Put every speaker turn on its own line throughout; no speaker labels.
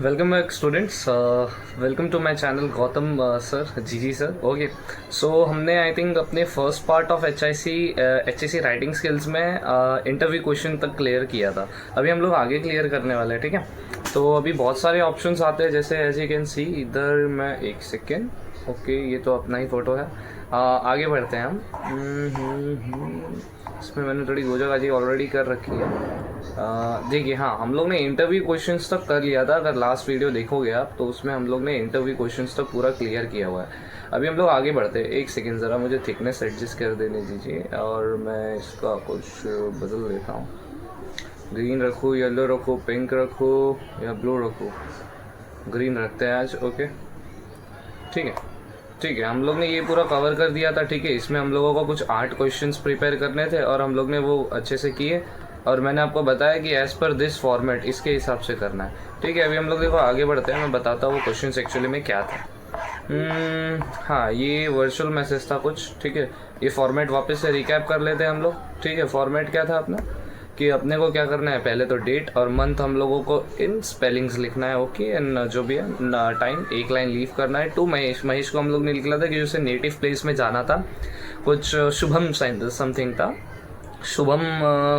Welcome back students. Welcome to my channel Gautam sir, GG sir. Okay, so हमने I think अपने first part of H I C writing skills में interview question तक clear किया था. अभी हम लोग आगे क्लियर करने वाले हैं. ठीक है, तो अभी बहुत सारे ऑप्शंस आते हैं, जैसे एज यू कैन सी इधर. मैं एक सेकेंड. ओके, ये तो अपना ही फ़ोटो है. आगे बढ़ते हैं हम. इसमें मैंने थोड़ी गोजाबाजी ऑलरेडी कर रखी है. देखिए, हाँ, हम लोग ने इंटरव्यू क्वेश्चंस तक कर लिया था. अगर लास्ट वीडियो देखोगे आप तो उसमें हम लोग ने इंटरव्यू क्वेश्चंस तक पूरा क्लियर किया हुआ है. अभी हम लोग आगे बढ़ते हैं. एक सेकेंड, ज़रा मुझे थिकनेस एडजस्ट कर देने दीजिए और मैं इसका कुछ बदल देता हूँ. ग्रीन रखूँ, येलो रखूँ, पिंक रखूँ या ब्लू रखूँ? ग्रीन रखते हैं आज. ओके, ठीक है, हम लोग ने ये पूरा कवर कर दिया था. ठीक है, इसमें हम लोगों को कुछ 8 क्वेश्चंस प्रिपेयर करने थे और हम लोग ने वो अच्छे से किए. और मैंने आपको बताया कि एज़ पर दिस फॉर्मेट इसके हिसाब से करना है. ठीक है, अभी हम लोग देखो आगे बढ़ते हैं. मैं बताता हूँ वो क्वेश्चंस एक्चुअली में क्या था. हाँ, ये वर्चुअल मैसेज था कुछ. ठीक है, ये फॉर्मेट वापस से रिकैप कर लेते हैं हम लोग. ठीक है, फॉर्मेट क्या था अपना कि अपने को क्या करना है, पहले तो डेट और मंथ हम लोगों को इन स्पेलिंग्स लिखना है. ओके, एंड जो भी है टाइम एक लाइन लीव करना है. टू महेश को हम लोग ने लिखा था कि उसे नेटिव प्लेस में जाना था. कुछ शुभम समथिंग था. शुभम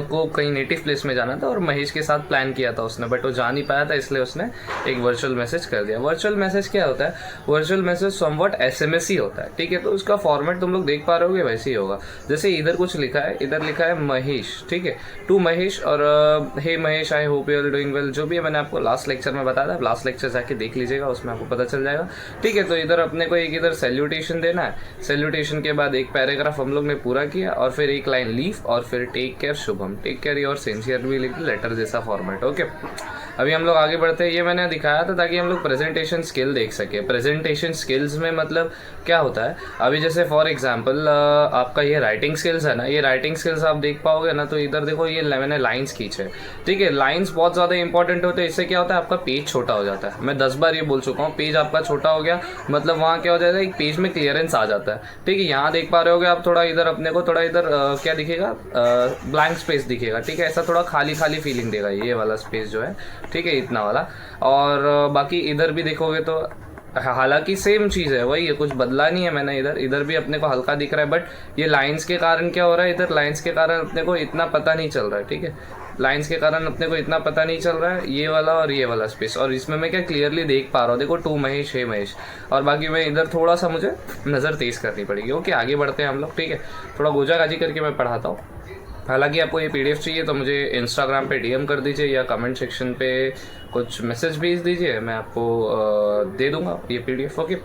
को कहीं नेटिव प्लेस में जाना था और महेश के साथ प्लान किया था उसने, बट वो जा नहीं पाया था, इसलिए उसने एक वर्चुअल मैसेज कर दिया. वर्चुअल मैसेज क्या होता है? वर्चुअल मैसेज समवट SMS ही होता है. ठीक है, तो उसका फॉर्मेट तुम लोग देख पा रहे होगे वैसे ही होगा. जैसे इधर कुछ लिखा है, इधर लिखा है महेश. ठीक है, टू महेश और hey Mahesh, I hope you are doing well. जो भी है मैंने आपको लास्ट लेक्चर में बताया था. लास्ट लेक्चर जाके देख लीजिएगा, उसमें आपको पता चल जाएगा. ठीक है, तो इधर अपने को एक इधर सैल्यूटेशन देना है. सैल्यूटेशन के बाद एक पैराग्राफ हम लोग ने पूरा किया और फिर एक लाइन लीव और फिर take care Shubham. Take care your sincere भी लिख लेटर जैसा फॉर्मेट. ओके, अभी हम लोग आगे बढ़ते हैं. ये मैंने दिखाया था ताकि हम लोग प्रेजेंटेशन स्किल देख सके. प्रेजेंटेशन स्किल्स में मतलब क्या होता है, अभी जैसे फॉर एग्जांपल आपका ये राइटिंग स्किल्स है ना, ये राइटिंग स्किल्स आप देख पाओगे ना, तो इधर देखो ये मैंने लाइंस खींचे. ठीक है, लाइंस बहुत ज़्यादा इंपॉर्टेंट होते हैं. इससे क्या होता है, आपका पेज छोटा हो जाता है. मैं 10 बार ये बोल चुका हूँ, पेज आपका छोटा हो गया मतलब वहाँ क्या हो जाता है, एक पेज में क्लियरेंस आ जाता है. ठीक है, यहाँ देख पा रहे होगे आप, थोड़ा इधर अपने को थोड़ा इधर क्या दिखेगा, ब्लैंक स्पेस दिखेगा. ठीक है, ऐसा थोड़ा खाली खाली फीलिंग देगा ये वाला स्पेस जो है. ठीक है, इतना वाला. और बाकी इधर भी देखोगे तो हालांकि सेम चीज़ है, वही है, कुछ बदला नहीं है मैंने. इधर भी अपने को हल्का दिख रहा है, बट ये लाइंस के कारण क्या हो रहा है, इधर लाइंस के कारण अपने को इतना पता नहीं चल रहा है. ठीक है, लाइंस के कारण अपने को इतना पता नहीं चल रहा है, ये वाला और ये वाला स्पेस. और इसमें मैं क्या क्लियरली देख पा रहा हूँ, देखो टू महेश, हे महेश. और बाकी मैं इधर थोड़ा सा मुझे नज़र तेज करनी पड़ेगी. ओके, आगे बढ़ते हैं हम लोग. ठीक है, थोड़ा गोजागाजी करके मैं पढ़ाता हूँ. हालांकि आपको ये PDF चाहिए तो मुझे इंस्टाग्राम पे DM कर दीजिए या कमेंट सेक्शन पे कुछ मैसेज भेज दीजिए, मैं आपको दे दूंगा ये PDF. Okay,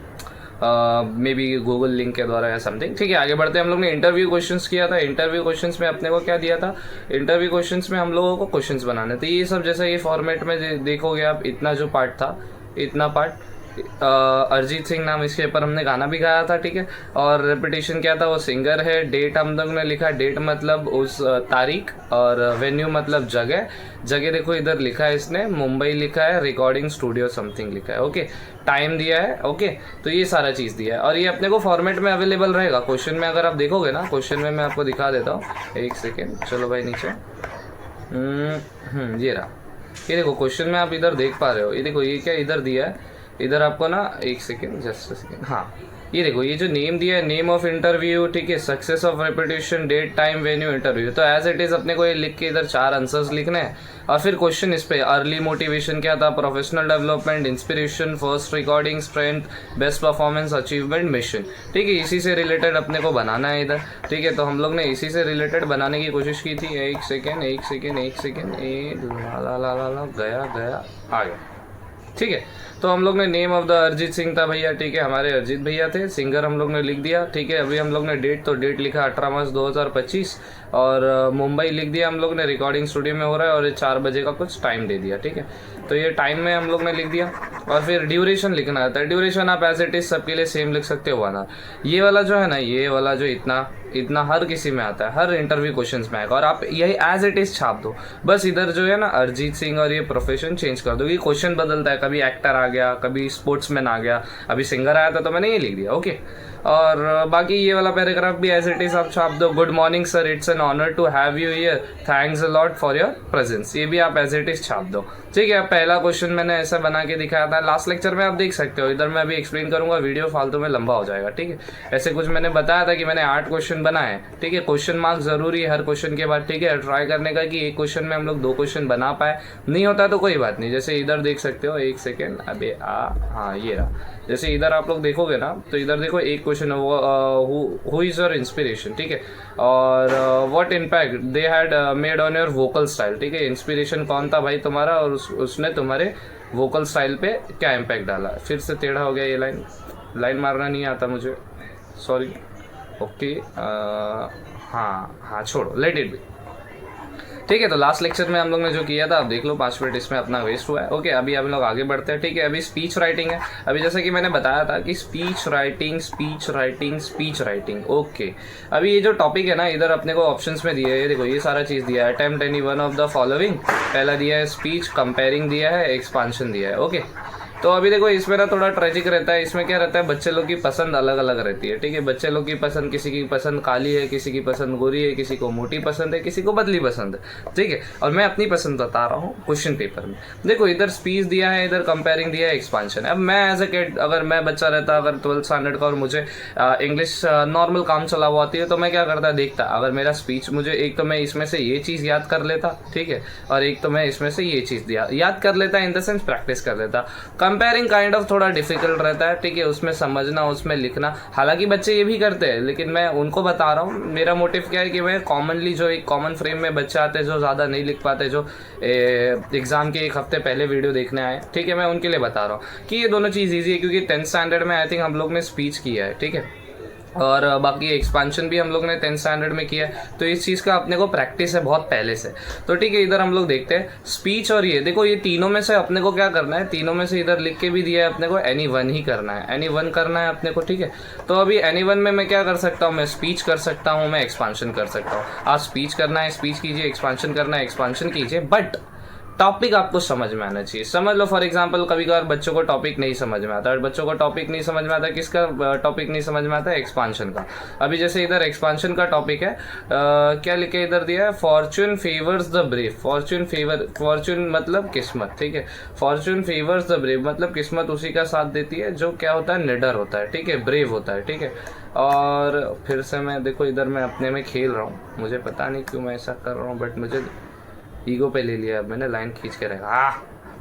may be Google link के द्वारा या समथिंग. ठीक है, आगे बढ़ते हैं. हम लोग ने इंटरव्यू क्वेश्चंस किया था. इंटरव्यू क्वेश्चंस में अपने को क्या दिया था, इंटरव्यू क्वेश्चंस में हम लोगों को क्वेश्चंस बनाने थे. ये सब जैसे ये फॉर्मेट में देखोगे आप, इतना जो पार्ट था, इतना पार्ट अरिजीत सिंह नाम इसके ऊपर हमने गाना भी गाया था. ठीक है, और रेपिटेशन क्या था, वो सिंगर है. डेट हम लोग ने लिखा, डेट मतलब उस तारीख, और वेन्यू मतलब जगह. जगह देखो इधर लिखा है इसने, मुंबई लिखा है, रिकॉर्डिंग स्टूडियो समथिंग लिखा है. ओके, टाइम दिया है. ओके, तो ये सारा चीज़ दिया है और ये अपने को फॉर्मेट में अवेलेबल रहेगा. क्वेश्चन में अगर आप देखोगे ना, क्वेश्चन में मैं आपको दिखा देता हूँ. एक सेकेंड, चलो भाई नीचे. ये रहा. ये देखो क्वेश्चन में आप इधर देख पा रहे हो. ये देखो ये क्या इधर दिया है, इधर आपको ना, एक सेकेंड, जस्ट सेकेंड. हाँ, ये देखो ये जो नेम दिया है, नेम ऑफ इंटरव्यू. ठीक है, success of repetition, date, time, venue, interview. तो एज इट इज अपने को ये लिख के इधर 4 आंसर्स लिखने हैं और फिर क्वेश्चन इस पे, अर्ली मोटिवेशन क्या था, professional development, inspiration, first recording, strength, best performance, achievement, mission. ठीक है, इसी से रिलेटेड अपने को बनाना है इधर. ठीक है, तो हम लोग ने इसी से रिलेटेड बनाने की कोशिश की थी. एक सेकेंड, गया आ गया. ठीक है, तो हम लोग ने name of the Arijit Singh था भैया. ठीक है, हमारे अरिजीत भैया थे. सिंगर हम लोग ने लिख दिया. ठीक है, अभी हम लोग ने डेट, तो डेट लिखा 18 मार्च 2025 और मुंबई लिख दिया हम लोग ने, रिकॉर्डिंग स्टूडियो में हो रहा है और ये 4 बजे का कुछ टाइम दे दिया. ठीक है, तो ये टाइम में हम लोग ने लिख दिया और फिर ड्यूरेशन लिखना आता है. ड्यूरेशन आप एज इट इज सबके लिए सेम लिख सकते हो ना. ये वाला जो है ना, ये वाला जो इतना हर किसी में आता है, हर इंटरव्यू क्वेश्चंस में आएगा और आप यही एज इट इज छाप दो. बस इधर जो है ना अरिजीत सिंह और ये प्रोफेशन चेंज कर दो. ये क्वेश्चन बदलता है, कभी एक्टर आ गया, कभी स्पोर्ट्समैन आ गया, अभी सिंगर आया था तो मैंने ये लिख दिया. ओके, और बाकी ये वाला पैराग्राफ भी एज इट इज आप छाप दो. Good morning sir, it's an honour to have you here, thanks a lot for your presence. ये भी आप एज इट इज छाप दो, ठीक है। पहला क्वेश्चन मैंने ऐसा बना के दिखाया था, लास्ट लेक्चर में आप देख सकते हो। इधर मैं अभी एक्सप्लेन करूंगा, वीडियो फालतू में लंबा हो जाएगा, ठीक है। ऐसे कुछ मैंने बताया था कि मैंने 8 क्वेश्चन बनाए, ठीक है। क्वेश्चन मार्क जरूरी है हर क्वेश्चन के बाद, ठीक है। ट्राई करने का कि एक क्वेश्चन में हम लोग 2 क्वेश्चन बना पाए, नहीं होता तो कोई बात नहीं। जैसे इधर देख सकते हो, एक सेकेंड, अबे हाँ ये रहा। जैसे इधर आप लोग देखोगे ना, तो इधर देखो एक क्वेश्चन है, हु इज योर इंस्पिरेशन, ठीक है। और what impact they had made on your vocal style, ठीक है। इंस्पिरेशन कौन था भाई तुम्हारा, और उसने तुम्हारे वोकल स्टाइल पे क्या इम्पैक्ट डाला। फिर से टेढ़ा हो गया ये लाइन मारना नहीं आता मुझे, सॉरी। ओके, हाँ छोड़ो, लेट इट बी, ठीक है। तो लास्ट लेक्चर में हम लोग ने जो किया था, आप देख लो, 5 मिनट इसमें अपना वेस्ट हुआ है। ओके, अभी हम लोग आगे बढ़ते हैं, ठीक है। अभी स्पीच राइटिंग है। अभी जैसे कि मैंने बताया था कि स्पीच राइटिंग, ओके। अभी ये जो टॉपिक है ना, इधर अपने को ऑप्शंस में दिया है, देखो ये सारा चीज दिया है। Attempt any one of the following, पहला दिया है स्पीच, कंपेयरिंग दिया है, एक्सपांशन दिया है, ओके। तो अभी देखो इसमें ना थोड़ा ट्रेजिक रहता है। इसमें क्या रहता है, बच्चे लोग की पसंद अलग अलग रहती है, ठीक है। बच्चे लोग की पसंद, किसी की पसंद काली है, किसी की पसंद गोरी है, किसी को मोटी पसंद है, किसी को बदली पसंद है, ठीक है। और मैं अपनी पसंद बता रहा हूँ क्वेश्चन पेपर में। देखो इधर स्पीच दिया है, इधर कंपेयरिंग दिया है, एक्सपांशन है। अब मैं एज ए किड, अगर मैं बच्चा रहता, अगर 12th स्टैंडर्ड का, और मुझे इंग्लिश नॉर्मल काम चला हुआ आती है, तो मैं क्या करता, देखता। अगर मेरा स्पीच, मुझे एक तो मैं इसमें से ये चीज़ याद कर लेता, ठीक है, और एक तो मैं इसमें से ये चीज़ याद कर लेता, इन द सेंस प्रैक्टिस कर लेता। कंपेयरिंग काइंड ऑफ थोड़ा डिफिकल्ट रहता है, ठीक है, उसमें समझना, उसमें लिखना। हालांकि बच्चे ये भी करते हैं, लेकिन मैं उनको बता रहा हूँ, मेरा मोटिव क्या है कि मैं कॉमनली जो एक कॉमन फ्रेम में बच्चे आते हैं, जो ज़्यादा नहीं लिख पाते, जो एग्जाम के 1 हफ्ते पहले वीडियो देखने आए, ठीक है, मैं उनके लिए बता रहा हूँ कि ये दोनों चीज़ ईजी है। क्योंकि 10th स्टैंडर्ड में आई थिंक हम लोग ने स्पीच किया है, ठीक है, और बाकी एक्सपांशन भी हम लोग ने 10th स्टैंडर्ड में किया है। तो इस चीज़ का अपने को प्रैक्टिस है बहुत पहले से। तो ठीक है, इधर हम लोग देखते हैं स्पीच, और ये देखो, ये तीनों में से अपने को क्या करना है, तीनों में से इधर लिख के भी दिया है अपने को, एनी वन ही करना है, एनी वन करना है अपने को, ठीक है। तो अभी एनी वन में मैं क्या कर सकता हूँ, मैं स्पीच कर सकता हूँ, मैं एक्सपांशन कर सकता हूँ। आप स्पीच करना है, स्पीच कीजिए, एक्सपांशन करना है, एक्सपांशन कीजिए, बट टॉपिक आपको समझ में आना चाहिए। समझ लो फॉर एग्जांपल, कभी कभार बच्चों को टॉपिक नहीं समझ में आता, और बच्चों को टॉपिक नहीं समझ में आता, किसका टॉपिक नहीं समझ में आता है, एक्सपांशन का। अभी जैसे इधर एक्सपांशन का टॉपिक है, क्या लिखे इधर दिया है, Fortune favours the brave. Fortune मतलब किस्मत, ठीक है। फॉर्चून फेवर्स द ब्रेव मतलब किस्मत उसी का साथ देती है जो क्या होता है, निडर होता है, ठीक है, ब्रेव होता है, ठीक है। और फिर से मैं देखो, इधर मैं अपने में खेल रहा हूँ, मुझे पता नहीं क्यों मैं ऐसा कर रहा हूँ, बट मुझे ईगो पे ले लिया, अब मैंने लाइन खींच के रखा,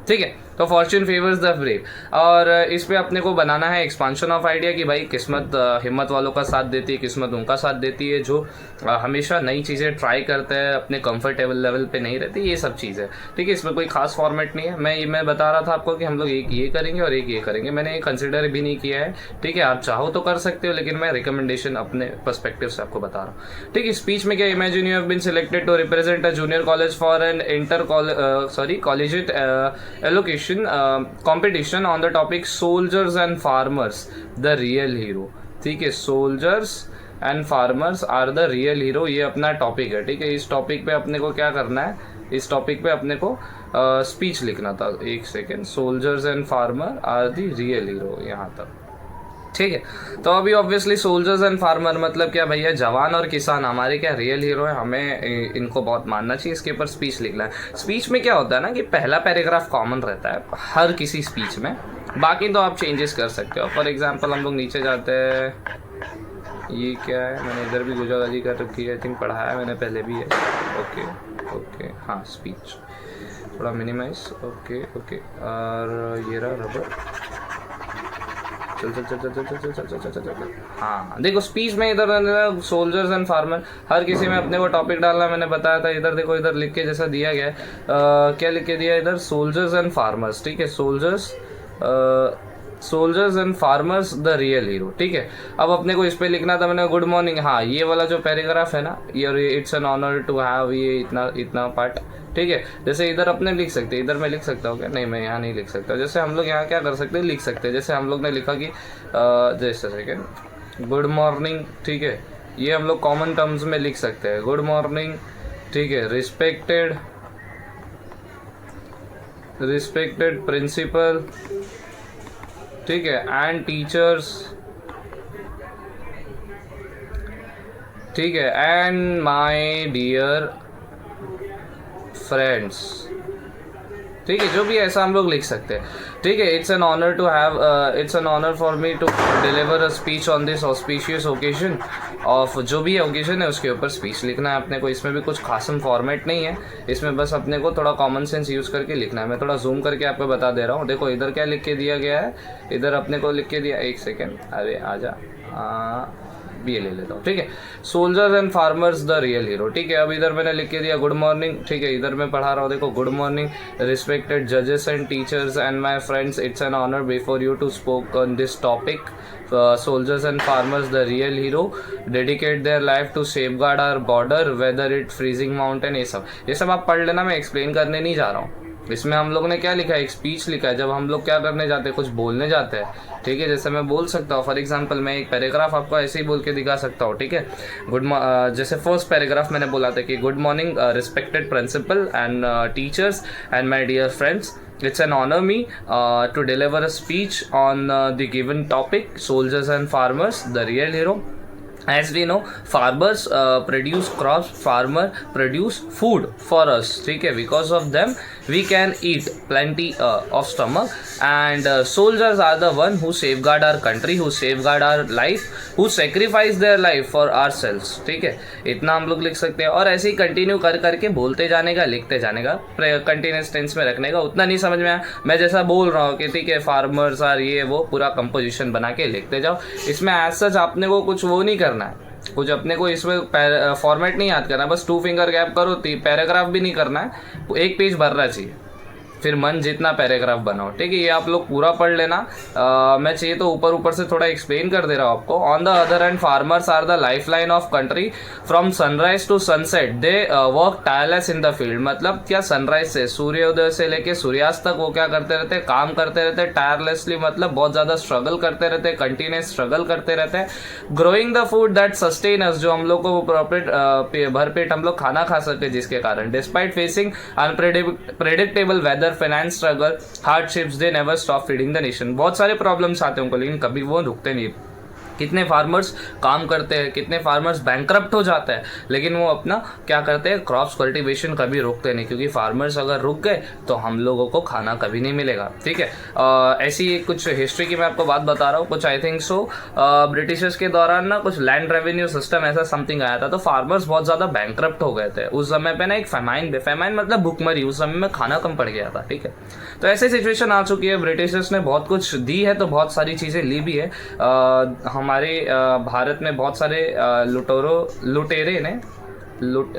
ठीक है। तो फॉर्चून फेवर्स द ब्रेव, और इस पे अपने को बनाना है एक्सपांशन ऑफ आइडिया कि भाई किस्मत हिम्मत वालों का साथ देती है, किस्मत उनका साथ देती है जो हमेशा नई चीज़ें ट्राई करते हैं, अपने कंफर्टेबल लेवल पे नहीं रहती, ये सब चीज़ है, ठीक है। इसमें कोई खास फॉर्मेट नहीं है। मैं बता रहा था आपको कि हम लोग एक ये करेंगे और एक ये करेंगे, मैंने ये कंसिडर भी नहीं किया है, ठीक है। आप चाहो तो कर सकते हो, लेकिन मैं रिकमेंडेशन अपने पर्सपेक्टिव से आपको बता रहा हूँ, ठीक है। स्पीच में क्या, imagine you have been selected to represent a junior college for an collegiate elocution competition on the topic soldiers and farmers the real hero, ठीक है। soldiers and farmers are the real hero, ये अपना topic है, ठीक है। इस topic पे अपने को क्या करना है, इस टॉपिक पे अपने को स्पीच लिखना था। एक second, soldiers and farmer are the real hero, यहाँ तक, ठीक है। तो अभी ऑब्वियसली सोल्जर्स एंड फार्मर मतलब क्या भैया, जवान और किसान हमारे क्या रियल हीरो है, हमें इनको बहुत मानना चाहिए, इसके ऊपर स्पीच लिखना है। स्पीच में क्या होता है ना कि पहला पैराग्राफ कॉमन रहता है हर किसी स्पीच में, बाकी तो आप चेंजेस कर सकते हो। फॉर एग्जांपल हम लोग नीचे जाते हैं, ये क्या है, मैंने इधर भी गुजाराती कर रखी है, आई थिंक पढ़ाया मैंने पहले भी है, ओके हाँ, स्पीच थोड़ा मिनिमाइज, ओके, और ये रहा रबर, चल। हाँ देखो, स्पीच में इधर सोल्जर्स एंड फार्मर, हर किसी में अपने को टॉपिक डालना, मैंने बताया था। इधर देखो, इधर लिख के जैसा दिया गया है, क्या लिख के दिया इधर, सोल्जर्स एंड फार्मर्स, ठीक है। Soldiers and farmers the real hero, ठीक है। अब अपने को इस पे लिखना था मैंने, गुड मॉर्निंग, हाँ ये वाला जो पैराग्राफ है ना, ये it's an honour to have, ये इतना पार्ट, ठीक है। जैसे इधर अपने लिख सकते हैं, इधर मैं लिख सकता हूँ क्या, नहीं मैं यहाँ नहीं लिख सकता। जैसे हम लोग यहाँ क्या कर सकते हैं, लिख सकते हैं, जैसे हम लोग ने लिखा कि जैसे सेकेंड, गुड मॉर्निंग, ठीक है, ये हम लोग कॉमन टर्म्स में लिख सकते हैं, गुड मॉर्निंग, ठीक है। रिस्पेक्टेड प्रिंसिपल, ठीक है, एंड टीचर्स, ठीक है, एंड माई डियर फ्रेंड्स, ठीक है, जो भी ऐसा हम लोग लिख सकते हैं। ठीक है, it's an honour for me to deliver a speech on this auspicious occasion of, जो भी ओकेजन है उसके ऊपर स्पीच लिखना है अपने को। इसमें भी कुछ खासम फॉर्मेट नहीं है, इसमें बस अपने को थोड़ा कॉमन सेंस यूज़ करके लिखना है। मैं थोड़ा जूम करके आपको बता दे रहा हूँ। देखो इधर क्या लिख के दिया गया है, इधर अपने को लिख के दिया, एक सेकेंड, अरे आजा, ये ले लेता हूँ। ठीक है, soldiers and farmers the real hero. ठीक है, अब इधर मैंने लिख के दिया गुड मॉर्निंग। ठीक है, इधर मैं पढ़ा रहा हूँ, देखो, गुड मॉर्निंग रिस्पेक्टेड जजेस and teachers and my friends, it's an honour before you to spoke on this topic. Soldiers and farmers the real hero dedicate their life to safeguard our border weather it freezing mountain. ये सब आप पढ़ लेना, मैं explain करने नहीं जा रहा हूँ। इसमें हम लोग ने क्या लिखा है, एक स्पीच लिखा है। जब हम लोग क्या करने जाते हैं, कुछ बोलने जाते हैं। ठीक है, जैसे मैं बोल सकता हूँ, फॉर एग्जांपल मैं एक पैराग्राफ आपको ऐसे ही बोल के दिखा सकता हूँ। ठीक है, जैसे फर्स्ट पैराग्राफ मैंने बोला था कि good morning respected principal and teachers and my dear friends, it's an honor me to deliver a speech on the given topic, soldiers and farmers the real hero. As we know, farmers produce crops, farmer produce food for us. ठीक है, because of them we can eat plenty of stomach, and soldiers are the one who safeguard our country, who safeguard our life, who sacrifice their life for ourselves. ठीक है, इतना हम लोग लिख सकते हैं। और ऐसे ही कंटिन्यू कर करके बोलते जाने का, लिखते जाने का, कंटिन्यूस टेंस में रखने का। उतना नहीं समझ में आया, मैं जैसा बोल रहा हूँ कि ठीक है फार्मर्स आर ये वो, पूरा कंपोजिशन बना के लिखते जाओ। इसमें एज सच आपने को कुछ वो नहीं करना है, कुछ अपने को इसमें फॉर्मेट नहीं याद करना, बस 2 फिंगर गैप करो, पैराग्राफ भी नहीं करना है, एक पेज भरना चाहिए, फिर मन जितना पैराग्राफ बनाओ। ठीक है, ये आप लोग पूरा पढ़ लेना। मैं चाहिए तो ऊपर ऊपर से थोड़ा एक्सप्लेन कर दे रहा हूँ आपको। On the other hand, farmers are the life line of country, from sunrise to sunset they work tireless in the field. मतलब क्या, सनराइज से, सूर्योदय से लेके सूर्यास्त तक वो क्या करते रहते हैं, काम करते रहते हैं टायरलेसली, मतलब बहुत ज्यादा स्ट्रगल करते रहते हैं, कंटिन्यूस स्ट्रगल करते रहते हैं। Growing the food that sustain us, जो हम लोग को भरपेट हम लोग खाना खा सकते हैं, जिसके कारण despite facing unpredictable weather, finance struggle, hardships, they never stop feeding the nation. बहुत सारे प्रॉब्लम्स आते हैं उनको, लेकिन कभी वो रुकते नहीं। कितने फार्मर्स काम करते हैं, कितने फार्मर्स बैंकरप्ट हो जाते हैं, लेकिन वो अपना क्या करते हैं, क्रॉप्स कल्टीवेशन कभी रोकते नहीं, क्योंकि फार्मर्स अगर रुक गए तो हम लोगों को खाना कभी नहीं मिलेगा। ठीक है, ऐसी कुछ हिस्ट्री की मैं आपको बात बता रहा हूँ। कुछ आई थिंक सो ब्रिटिशर्स के दौरान ना कुछ लैंड रेवेन्यू सिस्टम ऐसा समथिंग आया था, तो फार्मर्स बहुत ज़्यादा बैंकरप्ट हो गए थे उस समय पे ना। एक फेमाइन मतलब भूखमरी, उस समय में खाना कम पड़ गया था। ठीक है, तो ऐसी सिचुएशन आ चुकी है। ब्रिटिशर्स ने बहुत कुछ दी है, तो बहुत सारी चीज़ें ली भी है। हमारे भारत में बहुत सारे लुटेरे ने,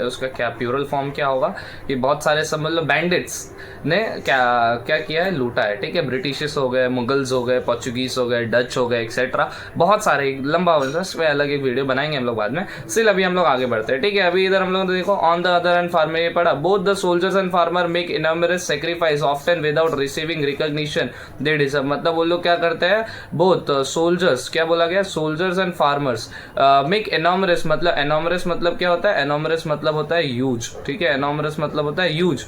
उसका क्या प्यूरल फॉर्म क्या होगा, कि बहुत सारे सब मतलब बैंडिट्स ने क्या किया है, लूटा है। ठीक है, ब्रिटिशर्स हो गए, मुगल्स हो गए, पोर्चुगीज हो गए, डच हो गए, एक्सेट्रा, बहुत सारे, लंबा उस पर अलग एक वीडियो बनाएंगे हम लोग बाद में। स्टिल अभी हम लोग आगे बढ़ते हैं। ठीक है, अभी इधर हम लोग देखो, on the other end farmer, ये पढ़ा, both the soldiers and farmer make enormous sacrifice often without receiving recognition they deserve. मतलब वो लोग क्या करते हैं, बोथ सोल्जर्स, क्या बोला गया, soldiers and farmers make enormous, मतलब एनॉमरस मतलब क्या होता है, एनॉमरस मतलब होता है ह्यूज। ठीक है, एनॉमरस मतलब होता है ह्यूज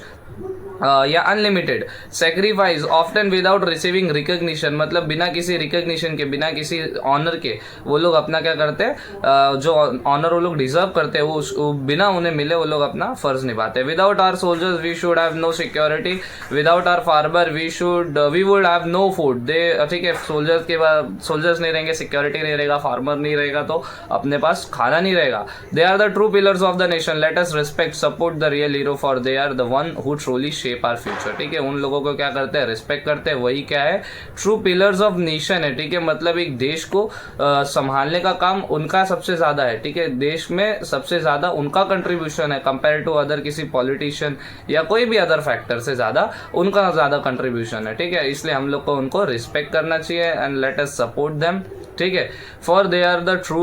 या unlimited. Sacrifice often without receiving recognition, मतलब बिना किसी रिकॉग्निशन के, बिना किसी ऑनर के वो लोग अपना क्या करते हैं, जो ऑनर वो लोग डिजर्व करते हैं वो बिना उन्हें मिले वो लोग अपना फर्ज निभाते हैं। Without our soldiers we should have no security, without our farmer we would have no food. They, ठीक है, सोल्जर्स के बाद सोल्जर्स नहीं रहेंगे, सिक्योरिटी नहीं रहेगा, फार्मर नहीं रहेगा, तो अपने पास खाना नहीं रहेगा। They are the true pillars of the nation, let us respect support the real hero, for they are the one who truly shape our future. ठीक है, उन लोगों को क्या करते हैं, रिस्पेक्ट करते हैं, वही क्या है, ट्रू पिलर्स ऑफ नेशन है। ठीक है, मतलब एक देश को संभालने का काम उनका सबसे ज्यादा है। ठीक है, देश में सबसे ज्यादा उनका कंट्रीब्यूशन है कंपेयर टू अदर किसी पॉलिटिशियन या कोई भी अदर फैक्टर से ज्यादा उनका ज्यादा कंट्रीब्यूशन है। ठीक है, इसलिए हम लोग को उनको रिस्पेक्ट करना चाहिए and let us support them. ठीक है, for they are the true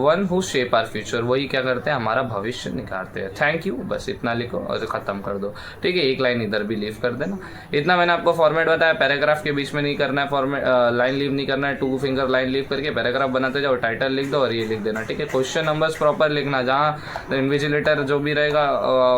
one who shape our future, वही क्या करते हैं, हमारा भविष्य निखारते हैं। थैंक यू, बस इतना लिखो और खत्म कर दो। ठीक है, एक लाइन इधर भी लीव कर देना। इतना मैंने आपको फॉर्मेट बताया, पैराग्राफ के बीच में नहीं करना है फॉर्मेट, लाइन लीव नहीं करना है, 2 फिंगर लाइन लीव करके पैराग्राफ बनाते जाओ, टाइटल लिख दो और ये लिख देना। ठीक है, क्वेश्चन नंबर्स प्रॉपर लिखना, जहाँ इन्विजिलेटर जो भी रहेगा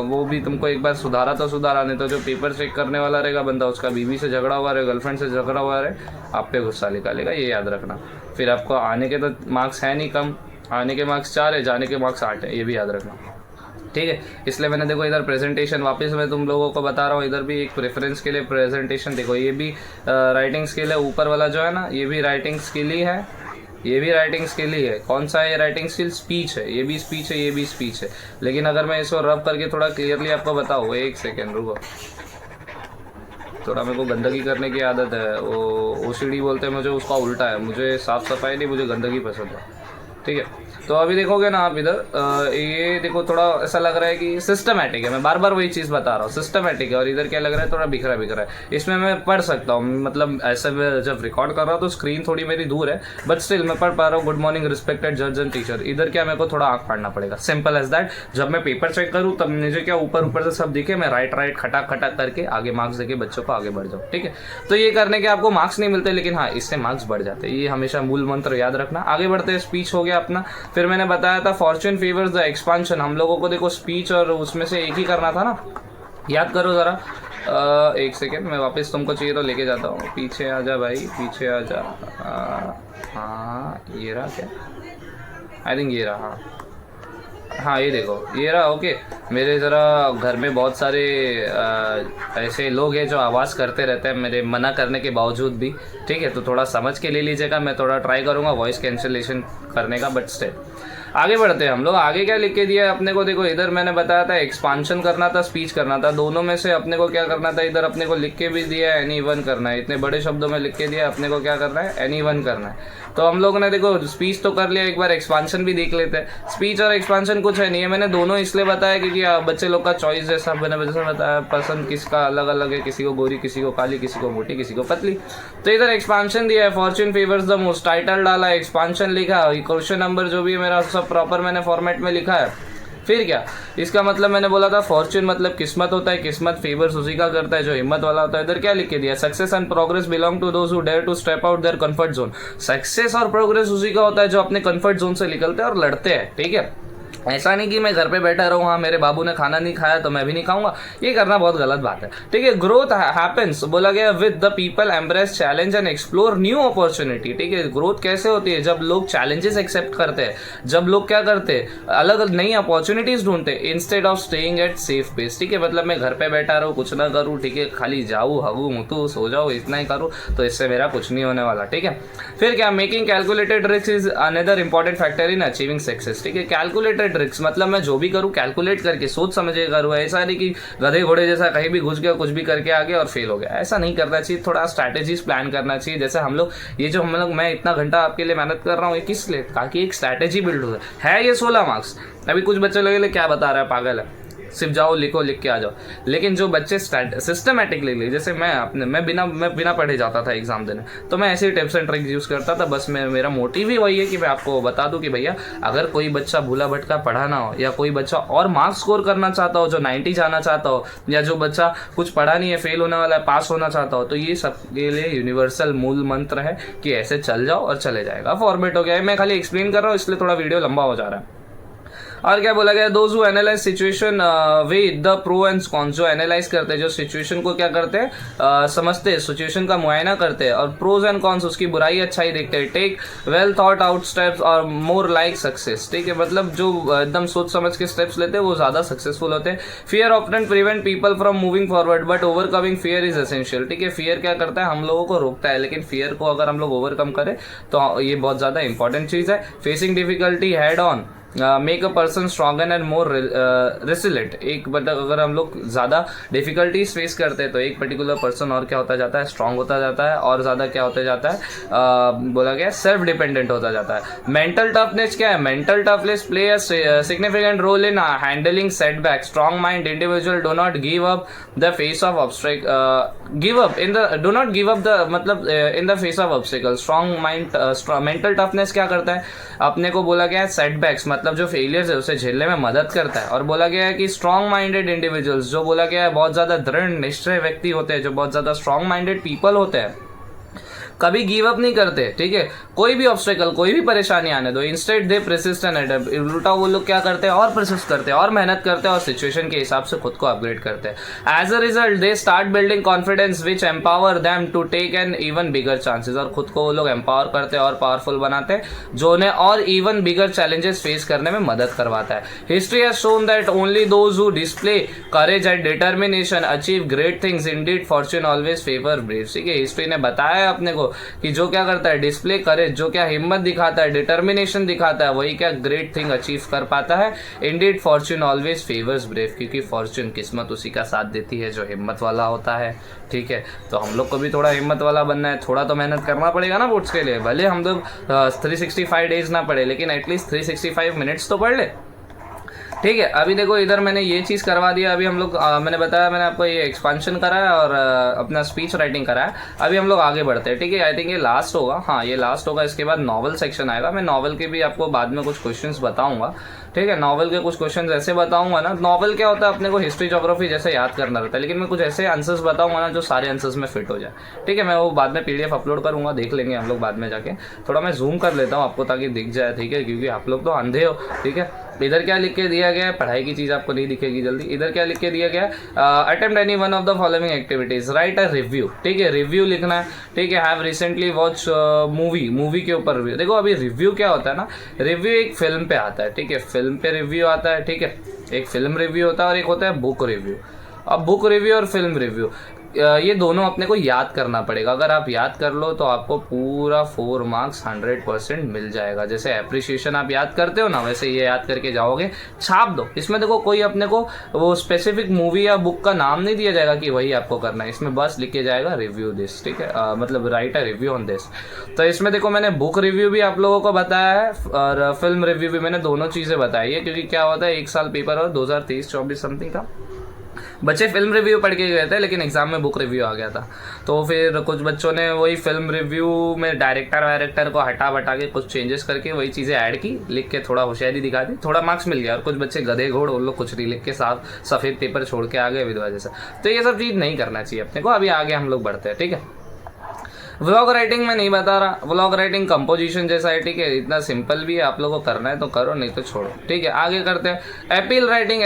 वो भी तुमको एक बार सुधारा तो सुधारा, नहीं तो जो पेपर चेक करने वाला रहेगा बंदा, उसका बीवी से झगड़ा हुआ रहे, गर्लफ्रेंड से झगड़ा हुआ रहे, आप पे गुस्सा निकालेगा, ये याद रखना। फिर आपको आने के तो मार्क्स है नहीं कम, आने के मार्क्स 4 है, जाने के मार्क्स 8 है, ये भी याद रखना, ठीक है। इसलिए मैंने देखो इधर प्रेजेंटेशन वापस मैं तुम लोगों को बता रहा हूँ, इधर भी एक प्रेफरेंस के लिए प्रेजेंटेशन देखो, ये भी राइटिंग स्किल है, ऊपर वाला जो है ना ये भी राइटिंग स्किल ही है, ये भी राइटिंग स्किल ही है। कौन सा है ये राइटिंग स्किल? स्पीच है, ये भी स्पीच है, ये भी स्पीच है। लेकिन अगर मैं इसको रब करके थोड़ा क्लियरली आपको बताऊँ, एक सेकेंड रुको, थोड़ा मेरे को गंदगी करने की आदत है, वो ओसीडी बोलते हैं मुझे, उसका उल्टा है, मुझे साफ़ सफाई नहीं, मुझे गंदगी पसंद है, ठीक है। तो अभी देखोगे ना आप इधर ये देखो थोड़ा ऐसा लग रहा है कि सिस्टमेटिक है, मैं बार बार वही चीज़ बता रहा हूँ, सिस्टमेटिक है। और इधर क्या लग रहा है? थोड़ा बिखरा बिखरा है। इसमें मैं पढ़ सकता हूँ, मतलब ऐसे मैं जब रिकॉर्ड कर रहा हूँ तो स्क्रीन थोड़ी मेरी दूर है, बट स्टिल मैं पढ़ पा रहा हूँ। गुड मॉर्निंग रिस्पेक्टेड जज एंड टीचर, इधर क्या मेरे को थोड़ा आँख फाड़ना पड़ेगा, सिंपल एज दैट। जब मैं पेपर चेक करूँ तब मुझे क्या ऊपर ऊपर से सब दिखे, मैं राइट खटाक खटाक करके आगे मार्क्स देके बच्चों को आगे बढ़ जाऊँ, ठीक है। तो ये करने के आपको मार्क्स नहीं मिलते, लेकिन हाँ इससे मार्क्स बढ़ जाते हैं, ये हमेशा मूल मंत्र याद रखना। आगे बढ़ते हैं, स्पीच हो गया अपना। फिर मैंने बताया था फॉर्च्यून फेवर्स द एक्सपांशन, हम लोगों को देखो स्पीच और उसमें से एक ही करना था ना, याद करो ज़रा। एक सेकेंड, मैं वापस तुमको चाहिए तो लेके जाता हूँ, पीछे आ जा भाई, पीछे आ जा। हाँ ये रहा क्या? आई थिंक ये रहा, हाँ ये देखो ये रहा, ओके। मेरे ज़रा घर में बहुत सारे ऐसे लोग हैं जो आवाज़ करते रहते हैं मेरे मना करने के बावजूद भी, ठीक है। तो थोड़ा समझ के ले लीजिएगा, मैं थोड़ा ट्राई करूँगा वॉइस कैंसिलेशन करने का, बट स्टिल आगे बढ़ते हैं हम लोग। आगे क्या लिख के दिया है अपने को? देखो इधर मैंने बताया था एक्सपांशन करना था, स्पीच करना था, दोनों में से अपने को क्या करना था? इधर अपने को लिख के भी दिया है एनी वन करना है, इतने बड़े शब्दों में लिख के दिया है, अपने को क्या करना है? एनी वन करना है। तो हम लोगों ने देखो स्पीच तो कर लिया, एक बार एक्सपांशन भी देख लेते हैं। स्पीच और एक्सपांशन कुछ है नहीं है, मैंने दोनों इसलिए बताया क्योंकि बच्चे लोग का चॉइस है, सब मैंने वजह से बताया, पसंद किसका अलग अलग है, किसी को गोरी, किसी को काली, किसी को मोटी, किसी को पतली। तो इधर एक्सपांशन दिया है, Fortune favours the most, title डाला है, एक्सपांशन लिखा, क्वेश्चन नंबर जो भी है मेरा सब प्रॉपर मैंने फॉर्मेट में लिखा है। फिर क्या इसका मतलब मैंने बोला था फॉर्च्यून मतलब किस्मत होता है, किस्मत फेवर्स उसी का करता है जो हिम्मत वाला होता है। इधर क्या लिख के दिया? Success and progress belong to those who dare to step out their comfort zone. Success और प्रोग्रेस उसी का होता है जो अपने कंफर्ट जोन से निकलते हैं और लड़ते हैं, ठीक है। ऐसा नहीं कि मैं घर पे बैठा रहूँ, हाँ मेरे बाबू ने खाना नहीं खाया तो मैं भी नहीं खाऊंगा, ये करना बहुत गलत बात है, ठीक है। ग्रोथ हैपेंस बोला गया with the people embrace challenge and explore new opportunity, ठीक है। ग्रोथ कैसे होती है? जब लोग चैलेंजेस एक्सेप्ट करते हैं, जब लोग क्या करते हैं, अलग नई अपॉर्चुनिटीज ढूंढते हैं instead of staying at safe pace, ठीक है। मतलब मैं घर पे बैठा रहूँ, कुछ ना करूँ, ठीक है, खाली जाऊँ, हगू मुतू सो जाऊँ, इतना ही करूँ, तो इससे मेरा कुछ नहीं होने वाला, ठीक है। फिर क्या? Making calculated risk is another important factor in achieving success, ठीक है। कैलकुलेटेड रिस्क मतलब मैं जो भी करूँ कैलकुलेट करके सोच समझ के करूँ, ऐसा नहीं कि गधे घोड़े जैसा कहीं भी घुस गया, कुछ भी करके आ गया और फेल हो गया, ऐसा नहीं करना चाहिए। थोड़ा स्ट्रैटेजीज प्लान करना चाहिए। जैसे हम लोग ये जो हम लोग मैं इतना घंटा आपके लिए मेहनत कर रहा हूँ, ये किस लिए? ताकि एक स्ट्रैटेजी बिल्ड हो है। ये 16 मार्क्स, अभी कुछ बच्चे लगे क्या बता रहा है, पागल है, सिर्फ जाओ लिखो, लिख के आ जाओ। लेकिन जो बच्चे सिस्टमेटिकली ले, जैसे मैं बिना पढ़े जाता था एग्जाम देने, तो मैं ऐसे टिप्स एंड ट्रिक्स यूज़ करता था। बस मेरा मोटिव ही वही है कि मैं आपको बता दूं कि भैया अगर कोई बच्चा भूला भटका पढ़ा ना हो, या कोई बच्चा और मार्क्स स्कोर करना चाहता हो, जो 90 जाना चाहता हो, या जो बच्चा कुछ पढ़ा नहीं है, फेल होने वाला है, पास होना चाहता हो, तो ये सबके लिए यूनिवर्सल मूल मंत्र है कि ऐसे चल जाओ और चले जाएगा। फॉर्मेट हो गया है, मैं खाली एक्सप्लेन कर रहा हूँ, इसलिए थोड़ा वीडियो लंबा हो जा रहा है। और क्या बोला गया? Those who analyse situation with the pro and cons, जो एनालाइज करते हैं, जो सिचुएशन को क्या करते हैं, समझते हैं, सिचुएशन का मुआयना करते हैं, और प्रोज एंड कॉन्स उसकी बुराई अच्छाई देखते हैं। Take well thought out steps और मोर लाइक सक्सेस, ठीक है। मतलब जो एकदम सोच समझ के स्टेप्स लेते हैं वो ज्यादा सक्सेसफुल होते हैं। Fear often prevent people from moving forward but overcoming fear is essential, ठीक है। फियर क्या करता है? हम लोगों को रोकता है, लेकिन फियर को अगर हम लोग ओवरकम करें तो ये बहुत ज्यादा इंपॉर्टेंट चीज है। Facing difficulty head on make a person strong and more resilient, एक अगर हम लोग ज़्यादा डिफिकल्टीज फेस करते हैं तो एक पर्टिकुलर पर्सन और क्या होता जाता है? स्ट्रांग होता जाता है, और ज़्यादा क्या होता जाता है? बोला गया सेल्फ डिपेंडेंट होता जाता है। मेंटल टफनेस क्या है? Mental toughness play a significant role in handling setback. Strong mind individual do not give up the face of do not give up the मतलब in the face of obstacle. Strong mind mental toughness क्या करता है? अपने को बोला गया है setbacks मतलब जो फेलियर्स है उसे झेलने में मदद करता है। और बोला गया है कि स्ट्रॉन्ग माइंडेड इंडिविजुअल्स, जो बोला गया है बहुत ज्यादा दृढ़ निश्चय व्यक्ति होते हैं, जो बहुत ज्यादा स्ट्रॉन्ग माइंडेड पीपल होते हैं, कभी गिव अप नहीं करते, ठीक है, कोई भी ऑब्स्टेकल, कोई भी परेशानी आने दो, instead they persist and adapt, उल्टा वो लोग क्या करते हैं और परसिस्ट करते हैं और मेहनत करते हैं और सिचुएशन के हिसाब से खुद को अपग्रेड करते हैं। As a result they start building confidence which empower them to take an even bigger chances, और खुद को वो लोग एम्पावर करते हैं और पावरफुल बनाते हैं, जो उन्हें और इवन बिगर चैलेंजेस फेस करने में मदद करवाता है। History has shown that only those who display courage and determination achieve great things, Indeed Fortune always favour brave. ठीक है, हिस्ट्री ने बताया अपने को कि जो क्या करता है, डिस्प्ले करेज, जो क्या हिम्मत दिखाता है, डिटर्मिनेशन दिखाता है, वही क्या ग्रेट थिंग अचीव कर पाता है। Indeed Fortune always favours brave, क्योंकि फॉर्च्यून, किस्मत उसी का साथ देती है जो हिम्मत वाला होता है। ठीक है, तो हम लोग को भी थोड़ा हिम्मत वाला बनना है, थोड़ा तो मेहनत करना पड़ेगा ना बोर्ड्स के लिए। भले हम लोग 365 डेज ना पढ़े, लेकिन एटलीस्ट 365 मिनट्स तो पढ़ ले। ठीक है, अभी देखो इधर मैंने ये चीज़ करवा दिया। अभी हम लोग मैंने बताया, मैंने आपको ये एक्सपांशन करा है और अपना स्पीच राइटिंग करा है। अभी हम लोग आगे बढ़ते हैं। ठीक है, आई थिंक ये लास्ट होगा, हाँ ये लास्ट होगा। इसके बाद नॉवल सेक्शन आएगा। मैं नॉवल के भी आपको बाद में कुछ क्वेश्चंस बताऊंगा। ठीक है, नॉवल के कुछ क्वेश्चन ऐसे बताऊंगा ना। नॉवल क्या होता है, अपने को हिस्ट्री ज्योग्राफी जैसे याद करना रहता है, लेकिन मैं कुछ ऐसे आंसर्स बताऊंगा ना जो सारे आंसर्स में फिट हो जाए। ठीक है, मैं वो बाद में PDF अपलोड करूंगा, देख लेंगे हम लोग बाद में जाके। थोड़ा मैं जूम कर लेता हूँ आपको ताकि दिख जाए। ठीक है, क्योंकि आप लोग तो अंधे हो। ठीक है, इधर क्या लिख के दिया गया है, पढ़ाई की चीज़ आपको नहीं दिखेगी जल्दी। इधर क्या लिख के दिया गया है, attempt any one of the following activities, right a review. ठीक है, रिव्यू लिखना है। ठीक है, हैव रिसेंटली वॉच मूवी के ऊपर रिव्यू। देखो अभी रिव्यू क्या होता है ना, रिव्यू एक फिल्म पे आता है। ठीक है, फिल्म पे रिव्यू आता है। ठीक है, एक फिल्म रिव्यू होता है और एक होता है बुक रिव्यू। अब बुक रिव्यू और फिल्म रिव्यू ये दोनों अपने को याद करना पड़ेगा। अगर आप याद कर लो तो आपको पूरा 4 मार्क्स 100% मिल जाएगा। जैसे एप्रिसिएशन आप याद करते हो ना, वैसे ये याद करके जाओगे, छाप दो। इसमें देखो कोई अपने को वो स्पेसिफिक मूवी या बुक का नाम नहीं दिया जाएगा कि वही आपको करना है। इसमें बस लिख के जाएगा रिव्यू दिस। ठीक है, मतलब right a review on this. तो इसमें देखो मैंने बुक रिव्यू भी आप लोगों को बताया है और फिल्म रिव्यू भी, मैंने दोनों चीज़ें बताई है। क्योंकि क्या होता है, 1 साल पेपर और 2023-24 समथिंग था, बच्चे फिल्म रिव्यू पढ़ के गए थे, लेकिन एग्जाम में बुक रिव्यू आ गया था। तो फिर कुछ बच्चों ने वही फिल्म रिव्यू में डायरेक्टर को हटा बटा के कुछ चेंजेस करके वही चीज़ें ऐड की, लिख के थोड़ा होशियारी दिखा दी, थोड़ा मार्क्स मिल गया। और कुछ बच्चे गधे घोड़, उन लोग कुछ नहीं लिख के साफ सफ़ेद पेपर छोड़ के आ गए विधवा जैसा। तो ये सब चीज़ नहीं करना चाहिए अपने को। अभी आगे हम लोग बढ़ते हैं। ठीक है, व्लॉग राइटिंग मैं नहीं बता रहा, व्लॉग राइटिंग कंपोजिशन जैसा है। ठीक है, इतना सिंपल भी है, आप लोगों को करना है तो करो, नहीं तो छोड़ो। ठीक है, आगे करते हैं। अपील राइटिंग,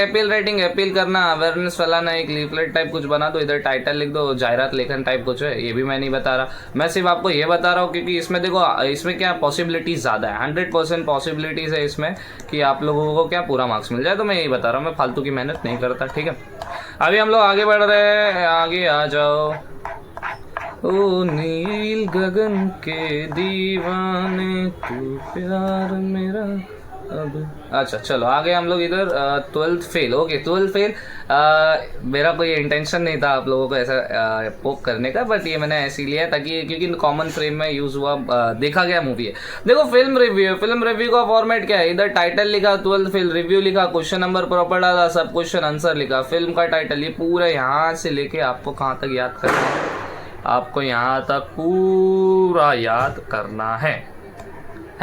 अपील करना, अवेयरनेस फैलाना, एक लीफलेट टाइप कुछ बना दो, इधर टाइटल लिख दो, जायरात लेखन टाइप कुछ है, ये भी मैं नहीं बता रहा। मैं सिर्फ आपको ये बता रहा हूँ क्योंकि इसमें देखो, इसमें क्या पॉसिबिलिटीज ज़्यादा है, 100% पॉसिबिलिटीज है इसमें कि आप लोगों को क्या पूरा मार्क्स मिल जाए। तो मैं यही बता रहा हूँ, मैं फालतू की मेहनत नहीं करता। ठीक है, अभी हम लोग आगे बढ़ रहे हैं, आगे आ जाओ। ओ नील गगन के दीवाने, तू प्यार मेरा अब। अच्छा चलो आगे हम लोग इधर 12th fail. Okay, 12th fail. मेरा कोई इंटेंशन नहीं था आप लोगों को ऐसा पोक करने का, बट ये मैंने ऐसे लिया ताकि क्योंकि कॉमन फ्रेम में यूज हुआ, देखा गया मूवी है। देखो फिल्म रिव्यू का फॉर्मेट क्या है, इधर टाइटल लिखा 12th फेल, रिव्यू लिखा, क्वेश्चन नंबर प्रॉपर डाला, सब क्वेश्चन आंसर लिखा, फिल्म का टाइटल, ये पूरा यहाँ से लेके आपको कहाँ तक याद करना है, आपको यहाँ तक पूरा याद करना है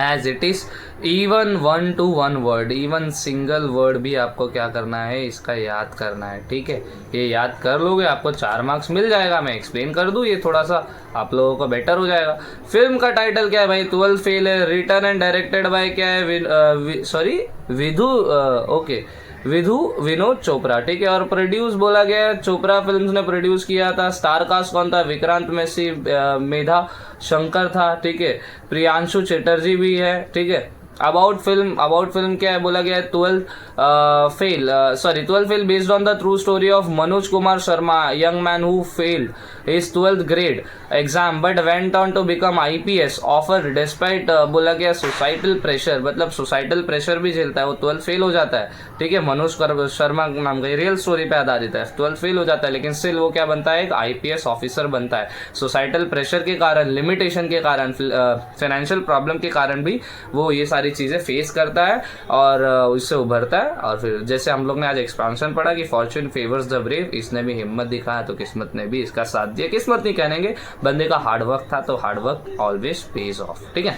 as it is. Even 1 to 1 word, even single word भी आपको क्या करना है, इसका याद करना है। ठीक है, ये याद कर लोगे आपको 4 मार्क्स मिल जाएगा। मैं एक्सप्लेन कर दूँ, ये थोड़ा सा आप लोगों को बेटर हो जाएगा। फिल्म का टाइटल क्या है भाई, 12th फेल है, रिटन एंड डायरेक्टेड बाय क्या है, विनोद चोपड़ा। ठीक है, और प्रोड्यूस बोला गया है, चोपड़ा फिल्म्स ने प्रोड्यूस किया था। स्टार कास्ट कौन था, विक्रांत मैसी, मेधा शंकर था। ठीक है, प्रियांशु चैटर्जी भी है। ठीक है, अबाउट फिल्म क्या है, बोला गया है 12th fail based on the true story of Manoj Kumar Sharma, young man who failed his 12th grade exam but went on to become IPS offer despite बोला गया सोसाइटल प्रेशर, मतलब सोसाइटल प्रेशर भी झेलता है वो, 12th फेल हो जाता है। ठीक है, मनोज शर्मा नाम का रियल स्टोरी पे आधारित है, 12th फेल हो जाता है, लेकिन स्टिल वो क्या बनता है, एक IPS ऑफिसर बनता है। सोसाइटल प्रेशर के कारण, लिमिटेशन के कारण, फाइनेंशियल प्रॉब्लम के कारण भी वो ये सारी चीज़ें फेस करता है और उससे उभरता है। और फिर जैसे हम लोग ने आज एक्सपांशन पढ़ा कि फॉर्च्यून फेवर्स द ब्रेव, इसने भी हिम्मत दिखाया तो किस्मत ने भी इसका साथ दिया। किस्मत नहीं कहेंगे, बंदे का हार्ड वर्क था, तो hard work always page of. ठीक है,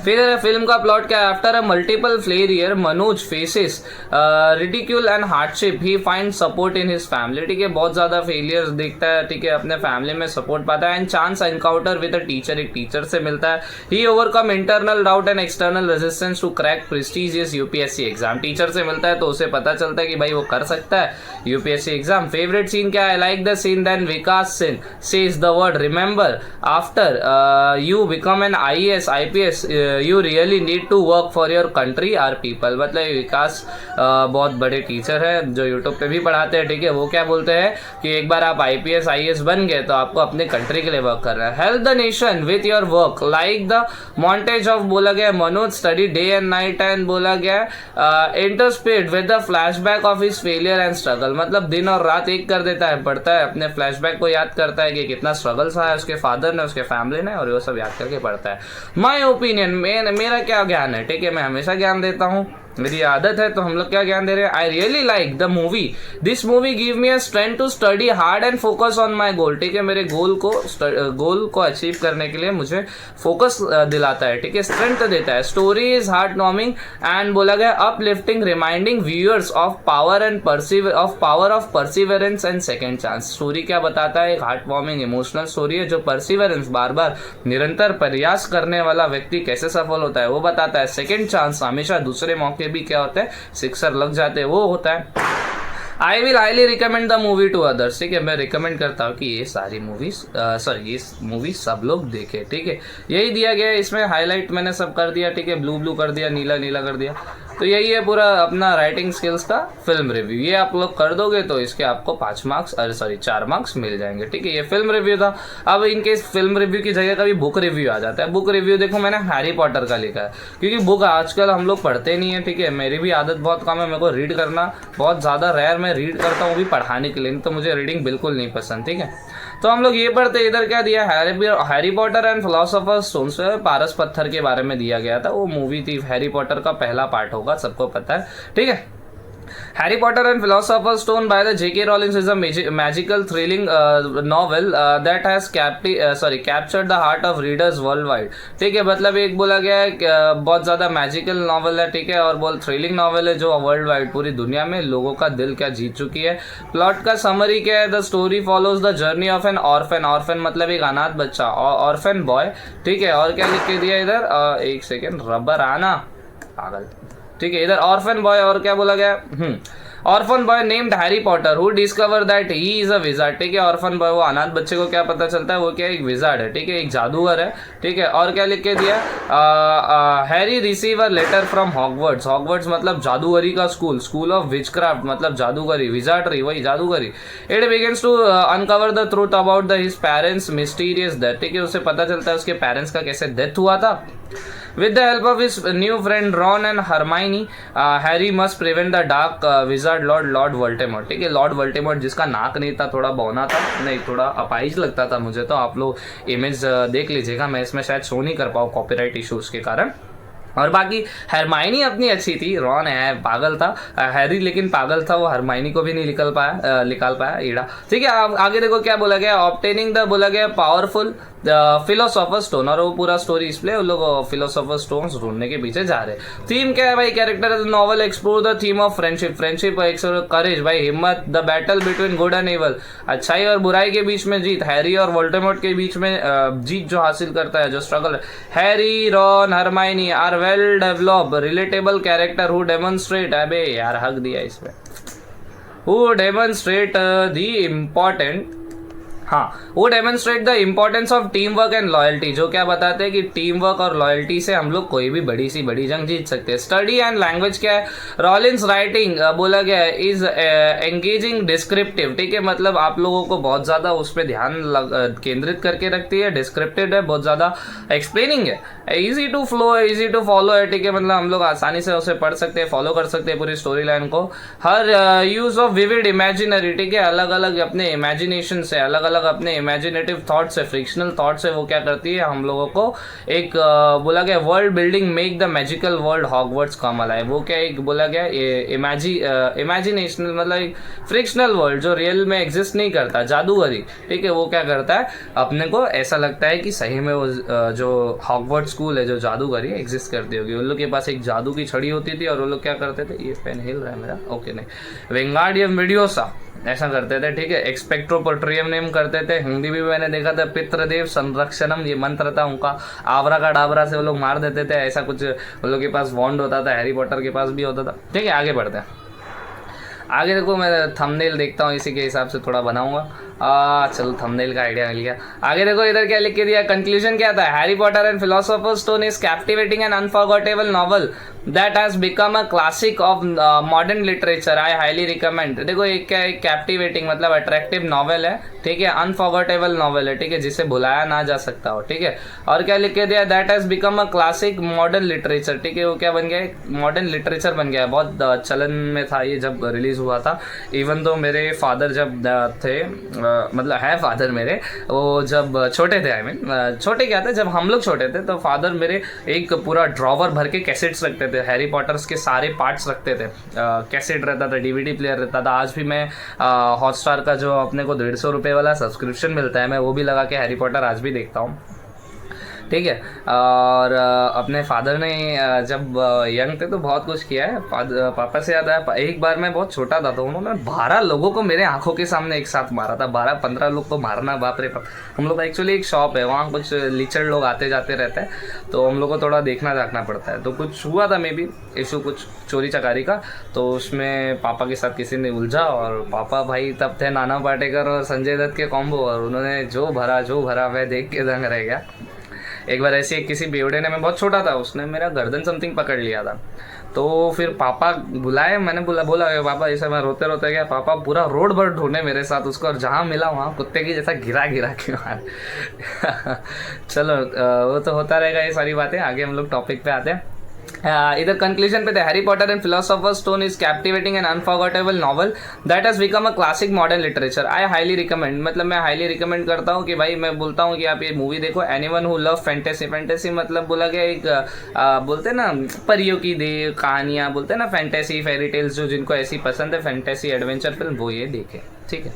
फिर फिल्म का प्लॉट क्या है, after a multiple failure Manoj faces ridicule and hardship, he find support in his family. ठीक है, बहुत ज्यादा फेलियर्स देखता है, ठीक है, अपने फैमिली में सपोर्ट पाता है। And chance encounter with a teacher, एक टीचर से मिलता है। He overcome internal doubt and external resistance to crack prestigious UPSC exam. Teacher से मिलता है तो उसे पता चलता है कि भाई वो कर सकता है यूपीएससी एग्जाम। फेवरेट सीन क्या है, I like the scene then Vikas Singh says the word remember after you become an IAS IPS you really need to work for your country our people. मतलब विकास बहुत बड़े टीचर है जो यूट्यूब पे भी पढ़ाते हैं। ठीक है, वो क्या बोलते हैं कि एक बार आप आईपीएस आईएएस बन गए तो आपको अपने कंट्री के लिए वर्क करना है। Help the nation with your work like the montage of, बोला गया Manoj study day and night and बोला गया interspersed with the flashback of his failure and struggle. मतलब दिन और रात एक कर देता है, पढ़ता है, अपने फ्लैशबैक को याद करता है कि कितना स्ट्रगल सहा है उसके फादर ने, उसके फैमिली ने, और वो सब याद करके पढ़ता है। माई ओपिनियन, मेरा क्या ज्ञान है, ठीक है, मैं हमेशा ज्ञान देता हूँ, मेरी आदत है, तो हम लोग क्या ज्ञान दे रहे हैं। I really like the movie, this movie give me a strength to study hard and focus on my goal. ठीक है, मेरे गोल को अचीव करने के लिए मुझे फोकस दिलाता है, ठीक है, स्ट्रेंथ देता है। Story is heart warming and बोला गया uplifting, reminding viewers of power of perseverance and second chance. Story क्या बताता है, एक हार्ट वार्मिंग इमोशनल स्टोरी है जो परसिवरेंस, बार बार निरंतर प्रयास करने वाला व्यक्ति कैसे सफल होता है वो बताता है। सेकेंड चांस, हमेशा दूसरे मौके भी क्या होता है, सिक्सर लग जाते हैं, वो होता है। I will highly recommend the movie two others. ठीक है, मैं रिकमेंड करता हूँ कि ये सारी मूवीज ये मूवी सब लोग देखे। ठीक है, यही दिया गया है इसमें, हाईलाइट मैंने सब कर दिया। ठीक है, ब्लू कर दिया, नीला कर दिया। तो यही है पूरा अपना राइटिंग स्किल्स का फिल्म रिव्यू। ये आप लोग कर दोगे तो इसके आपको 4 मार्क्स मिल जाएंगे। ठीक है, ये फिल्म रिव्यू था। अब इनके फिल्म रिव्यू की जगह कभी बुक रिव्यू आ जाता है। बुक रिव्यू देखो, मैंने हैरी पॉटर का लिखा है क्योंकि बुक आजकल हम लोग पढ़ते नहीं है। ठीक है, मेरी भी आदत बहुत कम है, मेरे को रीड करना बहुत ज़्यादा रेयर, मैं रीड करता हूँ भी पढ़ाने के लिए, नहीं तो मुझे रीडिंग बिल्कुल नहीं पसंद। ठीक है, तो हम लोग ये पढ़ते, इधर क्या दिया, Harry Potter and philosophers stone, पारस पत्थर के बारे में दिया गया था। वो मूवी थी, हैरी पॉटर का पहला पार्ट होगा, सबको पता है। ठीक है, Harry Potter and Philosopher's Stone by the J.K. Rowling is a magical, thrilling novel that has captured the heart of readers worldwide. ठीक है, मतलब एक बोला गया है बहुत ज़्यादा मैजिकल नॉवल है। ठीक है, और बहुत थ्रिलिंग नॉवल है जो वर्ल्ड वाइड पूरी दुनिया में लोगों का दिल क्या जीत चुकी है। प्लॉट का समरी क्या है, the story follows the journey of N orphan मतलब एक अनाथ बच्चा, ऑर्फन बॉय। ठीक है, और क्या लिख के दिया इधर, एक सेकेंड, रबर आना पागल। ठीक है, इधर ऑर्फन बॉय, और क्या बोला गया, orphan boy named Harry Potter who discover that he is a wizard. ठीक है, ऑर्फन बॉय, वो अनाथ बच्चे को क्या पता चलता है, वो क्या एक विजार्ड है। ठीक है, एक जादूगर है। ठीक है, और क्या लिख के दिया, Harry receive a letter from Hogwarts. Hogwarts मतलब जादूगरी का स्कूल ऑफ विचक्राफ्ट मतलब जादूगरी, विजार्डरी वही जादूगरी। It begins to uncover the truth about the his parents mysterious death. ठीक है, उसे पता चलता है उसके पेरेंट्स का कैसे डेथ हुआ था। With the help of his new friend Ron and Hermione, Harry must prevent the dark wizard Lord Voldemort। ठीक है, लॉर्ड वोल्डेमॉर्ट जिसका नाक नहीं था, थोड़ा बौना था, नहीं थोड़ा अपाइज लगता था मुझे, तो आप लोग इमेज देख लीजिएगा, मैं इसमें शायद शो नहीं कर पाऊँ कॉपीराइट इश्यूज के कारण। और बाकी हरमाइनी अपनी अच्छी थी, रॉन है पागल था, हैरी लेकिन पागल था, वो हरमाइनी को भी नहीं निकाल पाया ईड़ा। ठीक है, आगे देखो क्या बोला गया, ऑब्टेनिंग द बोला गया पावरफुल फिलोसोफर स्टोन, और वो पूरा स्टोरी इसलिए उन लोग फिलोसोफर स्टोन्स ढूंढने के पीछे जा रहे। थीम क्या है भाई, character novel explore the theme of friendship courage भाई, हिम्मत, the battle between good and evil, अच्छाई और बुराई के बीच में जीत, हैरी और वोल्डेमॉर्ट के बीच में जीत जो हासिल करता है, जो struggle. Harry, Ron, Hermione are well developed relatable character who demonstrate, अबे यार हक दिया इसमें, हु डेमोन्स्ट्रेट द इम्पोर्टेंट, वो demonstrate the importance of team work and loyalty, जो क्या बताते हैं कि टीम वर्क और लॉयल्टी से हम लोग कोई भी बड़ी जंग जीत सकते हैं। स्टडी एंड लैंग्वेज क्या है, रॉलिंस राइटिंग बोला गया है इज एंगेजिंग डिस्क्रिप्टिव। ठीक है, मतलब आप लोगों को बहुत ज्यादा उस पर ध्यान केंद्रित करके रखती है, डिस्क्रिप्टिव है, बहुत ज्यादा एक्सप्लेनिंग है, easy to flow, easy to follow है। ठीक है, मतलब हम लोग आसानी से उसे पढ़ सकते हैं, फॉलो कर सकते हैं पूरी स्टोरी लाइन को। हर यूज ऑफ विविड इमेजिनरी, ठीक है, अलग अलग अपने इमेजिनेशन से अलग अलग अलग अपने इमेजिनेटिव थॉट से, फ्रिक्शनल थॉट से वो क्या करती है, हम लोगों को एक बोला गया world building make the magical world Hogwarts come alive. वो क्या एक बोला गया इमेजिनेशनल मतलब फ्रिक्शनल वर्ल्ड जो रियल में एग्जिस्ट नहीं करता, जादूगरी, ठीक है, वो क्या करता है, अपने को ऐसा लगता है कि सही में वो जो हॉगवर्ट्स स्कूल है जो जादूगरी एग्जिस्ट करती होगी। उन लोग के पास एक जादू की छड़ी होती थी और वो लोग क्या करते थे, ये पेन हिल रहा है मेरा, ओके नहीं, विंगार्डियम विडियोसा ऐसा करते थे, ठीक है, एक्सपेक्ट्रो पोट्रियम नेम करते थे। हिंदी भी मैंने देखा था, पितृदेव संरक्षणम ये मंत्र था उनका, आवरा का डाबरा से वो लोग मार देते थे, ऐसा कुछ वो लोग के पास वॉन्ड होता था, हैरी पॉटर के पास भी होता था, ठीक है। आगे बढ़ते हैं, आगे देखो मैं थंबनेल देखता हूँ, इसी के हिसाब से थोड़ा बनाऊंगा। चलो थंबनेल का आइडिया मिल गया। आगे देखो इधर क्या लिख के दिया, कंक्लूजन क्या था, Harry Potter and philosophers Stone is captivating and unforgettable novel that has become a classic of modern literature, I highly recommend. देखो एक क्या, एक कैप्टिवेटिंग मतलब अट्रैक्टिव नॉवल है, ठीक है, अनफॉरगेटेबल नॉवल है, ठीक है, जिसे भुलाया ना जा सकता हो, ठीक है। और क्या लिख के दिया, that has become a classic modern literature, ठीक है, वो क्या बन गया, मॉडर्न लिटरेचर बन गया, बहुत चलन में था ये जब रिलीज हुआ था। इवन तो मेरे फादर जब थे, मतलब है फादर मेरे, वो जब छोटे थे, आई मीन छोटे क्या थे, जब हम लोग छोटे थे तो फादर मेरे एक पूरा ड्रॉवर भर के कैसेट्स रखते थे, हैरी पॉटर्स के सारे पार्ट्स रखते थे, कैसेट रहता था, डीवीडी प्लेयर रहता था। आज भी मैं हॉटस्टार का जो अपने को 150 रुपये वाला सब्सक्रिप्शन मिलता है, मैं वो भी लगा के हैरी पॉटर आज भी देखता हूँ, ठीक है। और अपने फादर ने जब यंग थे तो बहुत कुछ किया है। पापा से याद आया, एक बार मैं बहुत छोटा था तो उन्होंने 12 लोगों को मेरे आंखों के सामने एक साथ मारा था। 12-15 लोग को मारना, बाप रे बाप। हम लोग का एक्चुअली एक शॉप है, वहाँ कुछ लीचड़ लोग आते जाते रहते हैं, तो हम लोग को थोड़ा देखना झाँकना पड़ता है। तो कुछ हुआ था मे बी इशू, कुछ चोरी चकारी का, तो उसमें पापा के साथ किसी ने उलझा, और पापा भाई तब थे नाना पाटेकर और संजय दत्त के कॉम्बो, और उन्होंने जो भरा मैं देख के दंग रह गया। एक बार ऐसे किसी बेवड़े ने, मैं बहुत छोटा था, उसने मेरा गर्दन समथिंग पकड़ लिया था, तो फिर पापा बुलाए, मैंने बोला पापा ऐसा, मैं रोते रोते गया, पापा पूरा रोड भर ढूंढे मेरे साथ उसको, और जहाँ मिला वहाँ कुत्ते की जैसा गिरा के मार। चलो वो तो होता रहेगा ये सारी बातें। आगे हम लोग टॉपिक पे आते हैं। इधर कंक्लूजन पे थे, Harry Potter and philosophers Stone is captivating and unforgettable novel that has become a classic modern literature, I highly recommend. मतलब मैं हाईली रिकमेंड करता हूँ कि भाई, मैं बोलता हूँ कि आप ये मूवी देखो। Anyone who love fantasy, fantasy मतलब बोला गया एक बोलते हैं ना परियों की दे कहानियाँ, बोलते हैं ना फैंटेसी फेरी टेल्स, जो जिनको ऐसी पसंद है फैंटेसी एडवेंचर फिल्म, वो ये देखे, ठीक है।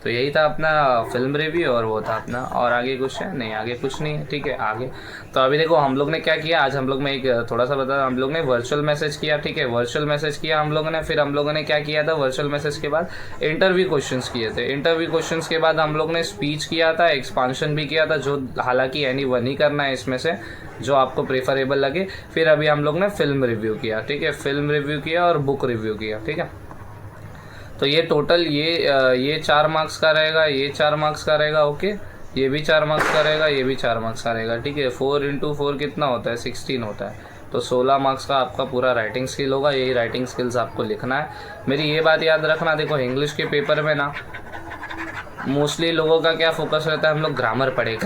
तो यही था अपना फिल्म रिव्यू, और वो था अपना, और आगे कुछ है नहीं, आगे कुछ नहीं है, ठीक है। आगे तो अभी देखो हम लोग ने क्या किया, आज हम लोग में एक थोड़ा सा बता, हम लोग ने वर्चुअल मैसेज किया, ठीक है, वर्चुअल मैसेज किया हम लोगों ने। फिर हम लोगों ने क्या किया था, वर्चुअल मैसेज के बाद इंटरव्यू क्वेश्चंस किए थे। इंटरव्यू क्वेश्चंस के बाद हम लोग ने स्पीच किया था, एक्सपांशन भी किया था, जो हालांकि एनी वन ही करना है इसमें से, जो आपको प्रेफरेबल लगे। फिर अभी हम लोग ने फिल्म रिव्यू किया, ठीक है, फिल्म रिव्यू किया और बुक रिव्यू किया, ठीक है। तो ये टोटल ये 4 मार्क्स का रहेगा, ये 4 मार्क्स का रहेगा, ओके, ये भी 4 मार्क्स का रहेगा, ये भी 4 मार्क्स का रहेगा, ठीक है। 4 × 4 कितना होता है, 16 होता है। तो 16 मार्क्स का आपका पूरा राइटिंग स्किल होगा। यही राइटिंग स्किल्स आपको लिखना है। मेरी ये बात याद रखना, देखो इंग्लिश के पेपर में ना मोस्टली लोगों का क्या फोकस रहता है, हम लोग ग्रामर पढ़े,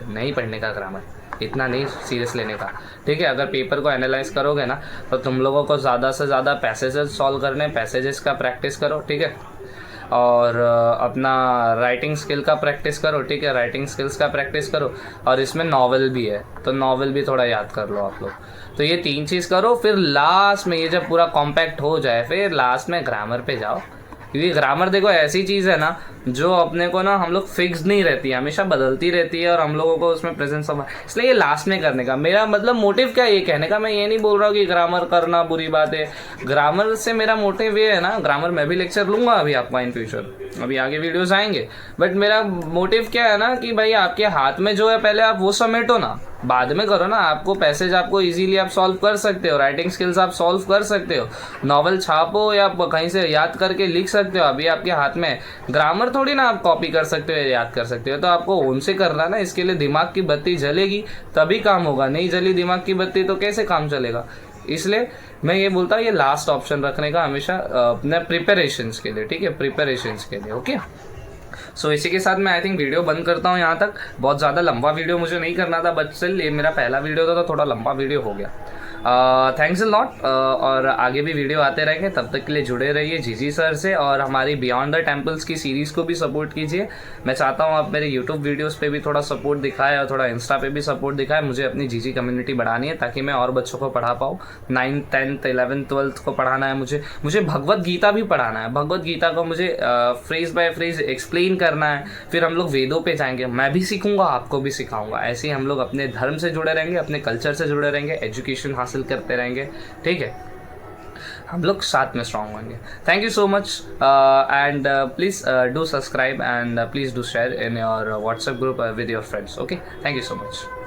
नहीं पढ़ने का ग्रामर, इतना नहीं सीरियस लेने का, ठीक है। अगर पेपर को एनालाइज करोगे ना, तो तुम लोगों को ज़्यादा से ज़्यादा पैसेजेस सॉल्व करने, पैसेजेस का प्रैक्टिस करो, ठीक है, और अपना राइटिंग स्किल का प्रैक्टिस करो, ठीक है, राइटिंग स्किल्स का प्रैक्टिस करो। और इसमें नॉवल भी है, तो नॉवल भी थोड़ा याद कर लो आप लोग। तो ये 3 चीज़ करो, फिर लास्ट में ये जब पूरा कॉम्पैक्ट हो जाए, फिर लास्ट में ग्रामर पे जाओ। क्योंकि ग्रामर देखो ऐसी चीज़ है ना, जो अपने को ना हम लोग फिक्स नहीं रहती है, हमेशा बदलती रहती है, और हम लोगों को उसमें प्रेजेंस ऑफ, इसलिए ये लास्ट में करने का मेरा मतलब मोटिव क्या है, ये कहने का मैं ये नहीं बोल रहा हूँ कि ग्रामर करना बुरी बात है। ग्रामर से मेरा मोटिव ये है ना, ग्रामर मैं भी लेक्चर लूंगा अभी आपका इन फ्यूचर, अभी आगे वीडियोस आएंगे, बट मेरा मोटिव क्या है ना कि भाई आपके हाथ में जो है पहले आप वो समेटो ना, बाद में करो ना। आपको पैसेज आपको इजीली आप सॉल्व कर सकते हो, राइटिंग स्किल्स आप सॉल्व कर सकते हो, नॉवल छापो या कहीं से याद करके लिख सकते हो, अभी आपके हाथ में। ग्रामर थोड़ी ना आप कॉपी कर सकते हो या याद कर सकते हो, तो आपको उनसे करना ना। इसके लिए दिमाग की बत्ती जलेगी तभी काम होगा, नहीं जली दिमाग की बत्ती तो कैसे काम चलेगा। इसलिए मैं ये बोलता हूँ ये लास्ट ऑप्शन रखने का हमेशा अपने प्रिपरेशंस के लिए, ठीक है, प्रिपरेशंस के लिए, ओके। सो इसी के साथ मैं आई थिंक वीडियो बंद करता हूँ यहाँ तक। बहुत ज़्यादा लंबा वीडियो मुझे नहीं करना था, बट स्टिल ये मेरा पहला वीडियो था तो थोड़ा लंबा वीडियो हो गया। Thanks a lot. और आगे भी वीडियो आते रहेंगे, तब तक के लिए जुड़े रहिए जीजी सर से, और हमारी बियॉन्ड द टेम्पल्स की सीरीज़ को भी सपोर्ट कीजिए। मैं चाहता हूँ आप मेरे यूट्यूब वीडियोस पे भी थोड़ा सपोर्ट दिखाएं और थोड़ा इंस्टा पे भी सपोर्ट दिखाएं। मुझे अपनी जीजी कम्युनिटी बढ़ानी है ताकि मैं और बच्चों को पढ़ा पाऊँ। 9th 10th 11th 12th को पढ़ाना है मुझे भगवत गीता भी पढ़ाना है। भगवत गीता को मुझे फ्रेज बाय फ्रेज एक्सप्लेन करना है। फिर हम लोग वेदों पे जाएंगे, मैं भी सीखूंगा, आपको भी सिखाऊंगा। ऐसे ही हम लोग अपने धर्म से जुड़े रहेंगे, अपने कल्चर से जुड़े रहेंगे, एजुकेशन हासिल करते रहेंगे। ठीक है, हम लोग साथ में स्ट्रांग होंगे। Thank you so much, and please do subscribe and please do share in your WhatsApp group with your friends. Okay, thank you so much.